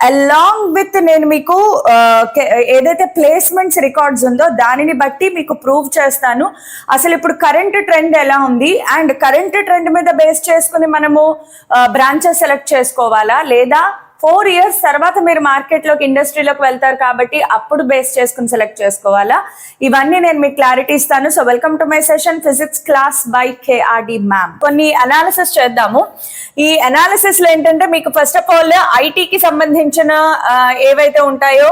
Along with నేను మీకు ఏదైతే ప్లేస్మెంట్స్ రికార్డ్స్ ఉందో దానిని బట్టి మీకు ప్రూవ్ చేస్తాను అసలు ఇప్పుడు కరెంట్ ట్రెండ్ ఎలా ఉంది అండ్ కరెంట్ ట్రెండ్ మీద బేస్ చేసుకుని మనము బ్రాంచెస్ సెలెక్ట్ చేసుకోవాలా లేదా 4 years తర్వాత మీరు మార్కెట్లోకి ఇండస్ట్రీలోకి వెళ్తారు కాబట్టి అప్పుడు బేస్ చేసుకుని సెలెక్ట్ చేసుకోవాలా ఇవన్నీ నేను మీకు క్లారిటీ ఇస్తాను. So welcome to my session physics class by KRD ma'am. కొన్ని అనాలిసిస్ చేద్దాము. ఈ అనాలిసిస్ లో ఏంటంటే మీకు ఫస్ట్ ఆఫ్ ఆల్ ఐటీకి సంబంధించిన ఏవైతే ఉంటాయో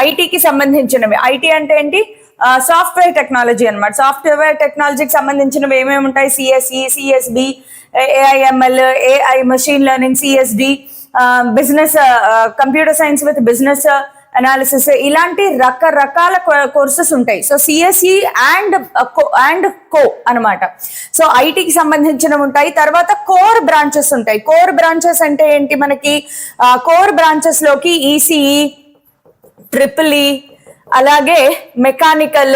ఐటీకి సంబంధించినవి, ఐటీ అంటే ఏంటి, సాఫ్ట్వేర్ టెక్నాలజీ అనమాట. సాఫ్ట్వేర్ టెక్నాలజీకి సంబంధించినవి ఏమేమి ఉంటాయి, CSE, CSB, AIML, AI machine learning, CSD, business, computer science with business analysis, ఇలాంటి రకరకాల కోర్సెస్ ఉంటాయి. సో సిఎస్ఈ అండ్ కో అనమాట. సో ఐటీకి సంబంధించినవి ఉంటాయి. తర్వాత కోర్ బ్రాంచెస్ ఉంటాయి. కోర్ బ్రాంచెస్ అంటే ఏంటి, మనకి కోర్ బ్రాంచెస్ లోకి ఈసీఈ, ట్రిపుల్ ఈ, అలాగే మెకానికల్,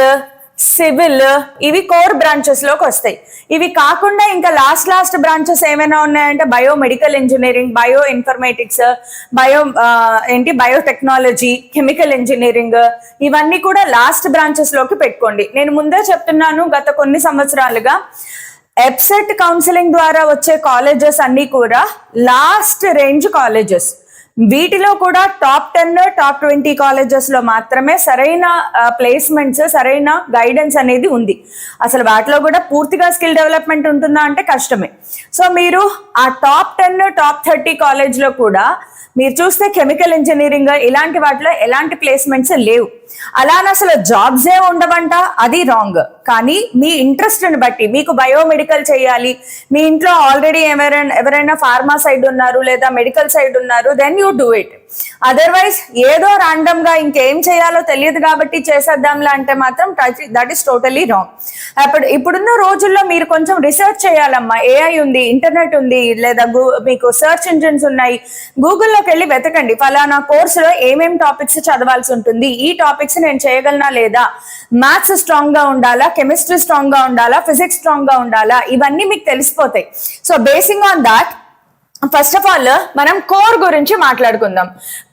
సివిల్, ఇవి కోర్ బ్రాంచెస్ లోకి వస్తాయి. ఇవి కాకుండా ఇంకా లాస్ట్ బ్రాంచెస్ ఏమైనా ఉన్నాయంటే biomedical engineering, bio informatics, biotechnology, chemical engineering, ఇవన్నీ కూడా లాస్ట్ బ్రాంచెస్ లోకి పెట్టుకోండి. నేను ముందే చెప్తున్నాను, గత కొన్ని సంవత్సరాలుగా ఎబ్సెట్ కౌన్సిలింగ్ ద్వారా వచ్చే కాలేజెస్ అన్ని కూడా లాస్ట్ రేంజ్ కాలేజెస్. వీటిలో కూడా టాప్ 10, టాప్ 20 కాలేజెస్ లో మాత్రమే సరైన ప్లేస్మెంట్స్, సరైన గైడెన్స్ అనేది ఉంది. అసలు వాటిలో కూడా పూర్తిగా స్కిల్ డెవలప్మెంట్ ఉంటుందా అంటే కష్టమే. సో మీరు ఆ టాప్ 10, టాప్ 30 కాలేజ్ లో కూడా మీరు చూస్తే కెమికల్ ఇంజనీరింగ్ ఇలాంటి వాటిలో ఎలాంటి ప్లేస్మెంట్స్ లేవు. అలానే అసలు జాబ్సే ఉండవంట, అది రాంగ్. కానీ మీ ఇంట్రెస్ట్ ని బట్టి, మీకు బయోమెడికల్ చేయాలి, మీ ఇంట్లో ఆల్రెడీ ఎవరైనా ఫార్మా సైడ్ ఉన్నారు లేదా మెడికల్ సైడ్ ఉన్నారు, then you do it. Otherwise ఏదో రాండమ్ గా ఇంకేం చేయాలో తెలియదు కాబట్టి చేసేద్దాంలా అంటే మాత్రం దట్ ఈస్ టోటలీ రాంగ్. ఇప్పుడున్న రోజుల్లో మీరు కొంచెం రీసెర్చ్ చేయాలమ్మా. ఏఐ ఉంది, ఇంటర్నెట్ ఉంది, లేదా మీకు సర్చ్ ఇంజిన్స్ ఉన్నాయి. గూగుల్లోకి వెళ్ళి వెతకండి, ఫలానా కోర్సులో ఏమేం టాపిక్స్ చదవాల్సి ఉంటుంది, ఈ టాపిక్స్ నేను చేయగలనా లేదా, మ్యాథ్స్ స్ట్రాంగ్ గా ఉండాలా, కెమిస్ట్రీ స్ట్రాంగ్ గా ఉండాలా, ఫిజిక్స్ స్ట్రాంగ్ గా ఉండాలా, ఇవన్నీ మీకు తెలిసిపోతాయి. So basing on that first of all మనం కోర్ గురించి మాట్లాడుకుందాం.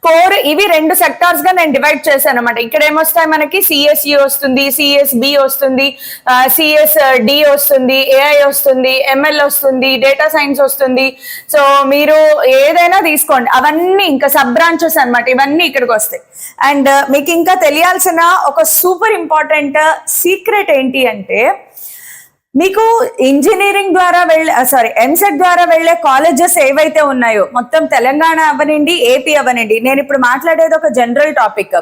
కోర్ ఇవి 2 సెక్టార్స్ గా నేను డివైడ్ చేశాను అనమాట. ఇక్కడ ఏమొస్తాయి మనకి, సిఎస్ఈ వస్తుంది, సిఎస్బి వస్తుంది, సిఎస్డి వస్తుంది, ఏఐ వస్తుంది, ఎంఎల్ వస్తుంది, డేటా సైన్స్ వస్తుంది. సో మీరు ఏదైనా తీసుకోండి, అవన్నీ ఇంకా సబ్ బ్రాంచెస్ అనమాట. ఇవన్నీ ఇక్కడికి వస్తాయి. అండ్ మీకు ఇంకా తెలియాల్సిన ఒక సూపర్ ఇంపార్టెంట్ సీక్రెట్ ఏంటి అంటే, మీకు ఇంజనీరింగ్ ద్వారా ఎంసెట్ ద్వారా వెళ్లే కాలేజెస్ ఏవైతే ఉన్నాయో, మొత్తం తెలంగాణ అవనండి, ఏపీ అవనండి, నేను ఇప్పుడు మాట్లాడేది ఒక జనరల్ టాపిక్.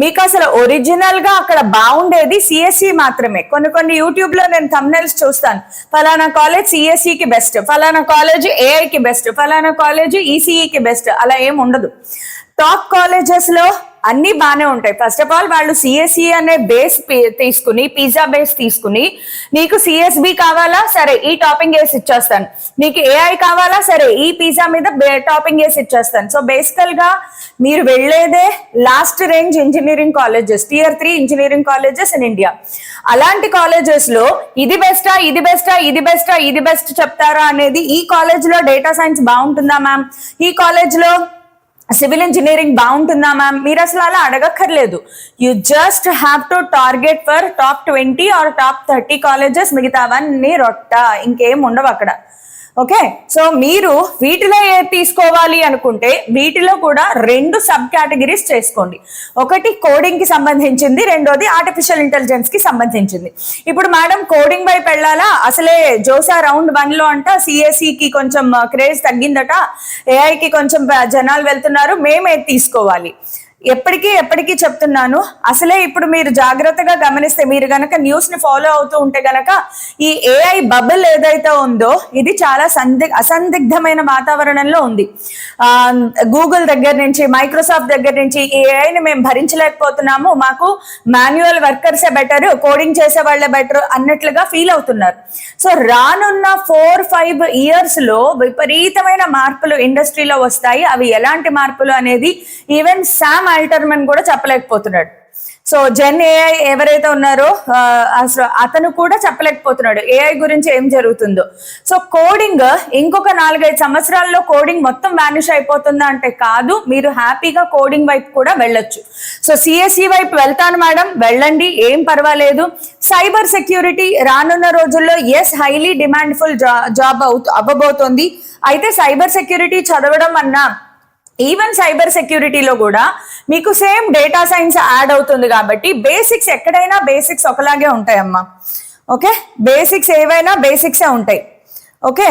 మీకు అసలు ఒరిజినల్ గా అక్కడ బాగుండేది సిఎస్ఈ మాత్రమే. కొన్ని యూట్యూబ్ లో నేను థంబ్నెయిల్స్ చూస్తాను, ఫలానా కాలేజ్ సిఎస్ఈకి బెస్ట్, ఫలానా కాలేజ్ ఏఐకి బెస్ట్, ఫలానా కాలేజ్ ఈసీఈకి బెస్ట్. అలా ఏం ఉండదు. టాప్ కాలేజెస్ లో అన్ని బాగానే ఉంటాయి. ఫస్ట్ ఆఫ్ ఆల్ వాళ్ళు సిఎస్ఈ అనే బేస్ తీసుకుని, పిజ్జా బేస్ తీసుకుని, నీకు సిఎస్బి కావాలా, సరే ఈ టాపింగ్ వేసి ఇచ్చేస్తాను, నీకు ఏఐ కావాలా, సరే ఈ పిజ్జా మీద టాపింగ్ వేసి ఇచ్చేస్తాను. సో బేసికల్ గా మీరు వెళ్లేదే last range engineering colleges, Tier 3 engineering colleges in India. అలాంటి కాలేజెస్ లో ఇది బెస్టా, ఇది బెస్టా, ఇది బెస్టా, ఇది బెస్ట్ చెప్తారా అనేది, ఈ కాలేజ్ లో డేటా సైన్స్ బాగుంటుందా మ్యామ్, ఈ కాలేజ్ లో సివిల్ ఇంజనీరింగ్ బాగుంటుందా మ్యామ్, మీరు అసలు అలా అడగక్కర్లేదు. You just have to target for top 20 or top 30 colleges. మిగతావన్నీ రొట్ట, ఇంకేం ఉండవు అక్కడ. ఓకే, సో మీరు వీటిలో ఏది తీసుకోవాలి అనుకుంటే వీటిలో కూడా 2 సబ్ కేటగిరీస్ చేసుకోండి. ఒకటి కోడింగ్ కి సంబంధించింది, రెండోది ఆర్టిఫిషియల్ ఇంటెలిజెన్స్ కి సంబంధించింది. ఇప్పుడు మేడం కోడింగ్ వైపు వెళ్ళాలా, అసలే జోసా రౌండ్ 1 లో అంట సిఎస్ఈకి కొంచెం క్రేజ్ తగ్గిందట, ఏఐకి కొంచెం జనాలు వెళ్తున్నారు, మేమేది తీసుకోవాలి. ఎప్పటికీ చెప్తున్నాను, అసలే ఇప్పుడు మీరు జాగ్రత్తగా గమనిస్తే, మీరు గనక న్యూస్ ని ఫాలో అవుతూ ఉంటే గనక, ఈ ఏఐ బబుల్ ఏదైతే ఉందో ఇది చాలా అసందిగ్ధమైన వాతావరణంలో ఉంది. గూగుల్ దగ్గర నుంచి, మైక్రోసాఫ్ట్ దగ్గర నుంచి ఈ ఏఐని మేము భరించలేకపోతున్నాము, మాకు మాన్యువల్ వర్కర్సే బెటర్, కోడింగ్ చేసే వాళ్ళే బెటర్ అన్నట్లుగా ఫీల్ అవుతున్నారు. సో రానున్న 4-5 ఇయర్స్ లో విపరీతమైన మార్పులు ఇండస్ట్రీలో వస్తాయి. అవి ఎలాంటి మార్పులు అనేది ఈవెన్ శామ్ ఆల్టర్మన్ కూడా చెప్పలేకపోతున్నాడు. సో జెన్ ఏఐ ఎవరైతే ఉన్నారో అసలు అతను కూడా చెప్పలేకపోతున్నాడు ఏఐ గురించి ఏం జరుగుతుందో. సో కోడింగ్ ఇంకొక 4-5 సంవత్సరాల్లో కోడింగ్ మొత్తం వానిష్ అయిపోతుందా అంటే కాదు, మీరు హ్యాపీగా కోడింగ్ వైపు కూడా వెళ్ళొచ్చు. సో సిఎస్ఈ వైపు వెళ్తాను మేడం, వెళ్ళండి, ఏం పర్వాలేదు. సైబర్ సెక్యూరిటీ రానున్న రోజుల్లో ఎస్ హైలీ డిమాండ్ఫుల్ జాబ్ అవ్వబోతోంది. అయితే సైబర్ సెక్యూరిటీ చదవడం అన్నా, ఈవెన్ సైబర్ సెక్యూరిటీలో కూడా మీకు సేమ్ డేటా సైన్స్ యాడ్ అవుతుంది కాబట్టి బేసిక్స్ ఎక్కడైనా బేసిక్స్ ఒకలాగే ఉంటాయమ్మా. ఓకే, బేసిక్స్ ఏవైనా బేసిక్సే ఉంటాయి. ఓకే.